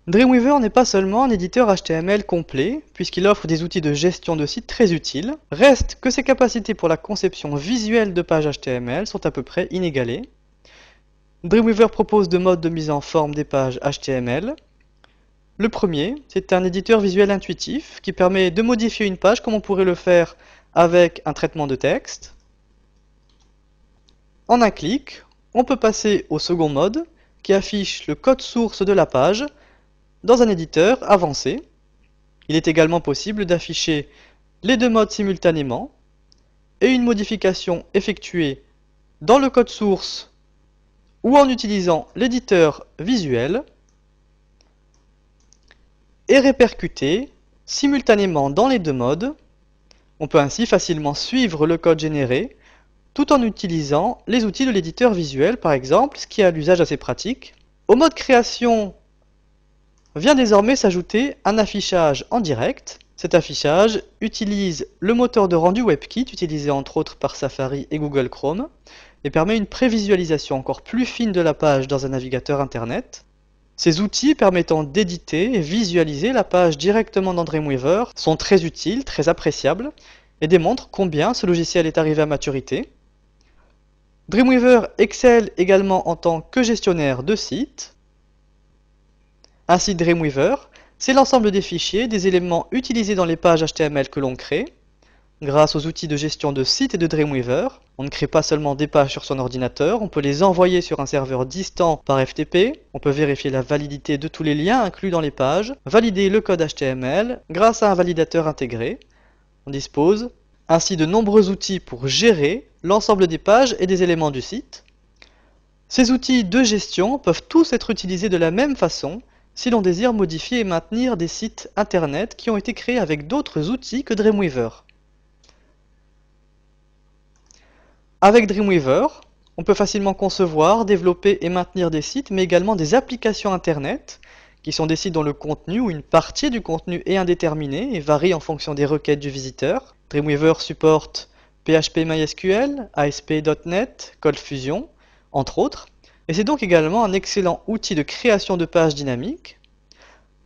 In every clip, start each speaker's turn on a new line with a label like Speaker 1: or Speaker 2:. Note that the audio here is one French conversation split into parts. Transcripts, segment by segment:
Speaker 1: Dreamweaver n'est pas seulement un éditeur HTML complet, puisqu'il offre des outils de gestion de site très utiles, reste que ses capacités pour la conception visuelle de pages HTML sont à peu près inégalées. Dreamweaver propose deux modes de mise en forme des pages HTML. Le premier, c'est un éditeur visuel intuitif qui permet de modifier une page comme on pourrait le faire avec un traitement de texte. En un clic, on peut passer au second mode qui affiche le code source de la page dans un éditeur avancé. Il est également possible d'afficher les deux modes simultanément et une modification effectuée dans le code source ou en utilisant l'éditeur visuel est répercutée simultanément dans les deux modes. On peut ainsi facilement suivre le code généré tout en utilisant les outils de l'éditeur visuel par exemple, ce qui est à l'usage assez pratique. Au mode création vient désormais s'ajouter un affichage en direct. Cet affichage utilise le moteur de rendu WebKit utilisé entre autres par Safari et Google Chrome et permet une prévisualisation encore plus fine de la page dans un navigateur internet. Ces outils permettant d'éditer et visualiser la page directement dans Dreamweaver sont très utiles, très appréciables et démontrent combien ce logiciel est arrivé à maturité. Dreamweaver excelle également en tant que gestionnaire de sites. Un site Dreamweaver, c'est l'ensemble des fichiers, des éléments utilisés dans les pages HTML que l'on crée. Grâce aux outils de gestion de sites et de Dreamweaver, on ne crée pas seulement des pages sur son ordinateur, on peut les envoyer sur un serveur distant par FTP, on peut vérifier la validité de tous les liens inclus dans les pages, valider le code HTML grâce à un validateur intégré. On dispose ainsi de nombreux outils pour gérer l'ensemble des pages et des éléments du site. Ces outils de gestion peuvent tous être utilisés de la même façon si l'on désire modifier et maintenir des sites internet qui ont été créés avec d'autres outils que Dreamweaver. Avec Dreamweaver, on peut facilement concevoir, développer et maintenir des sites, mais également des applications internet, qui sont des sites dont le contenu ou une partie du contenu est indéterminé et varie en fonction des requêtes du visiteur. Dreamweaver supporte PHP-MySQL, ASP.NET, ColdFusion, entre autres, et c'est donc également un excellent outil de création de pages dynamiques.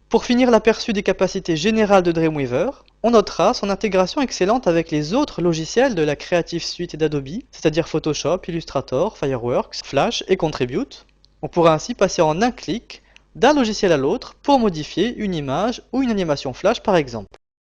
Speaker 1: Pour finir l'aperçu des capacités générales de Dreamweaver, on notera son intégration excellente avec les autres logiciels de la Creative Suite d'Adobe, c'est-à-dire Photoshop, Illustrator, Fireworks, Flash et Contribute. On pourra ainsi passer en un clic d'un logiciel à l'autre pour modifier une image ou une animation Flash par exemple.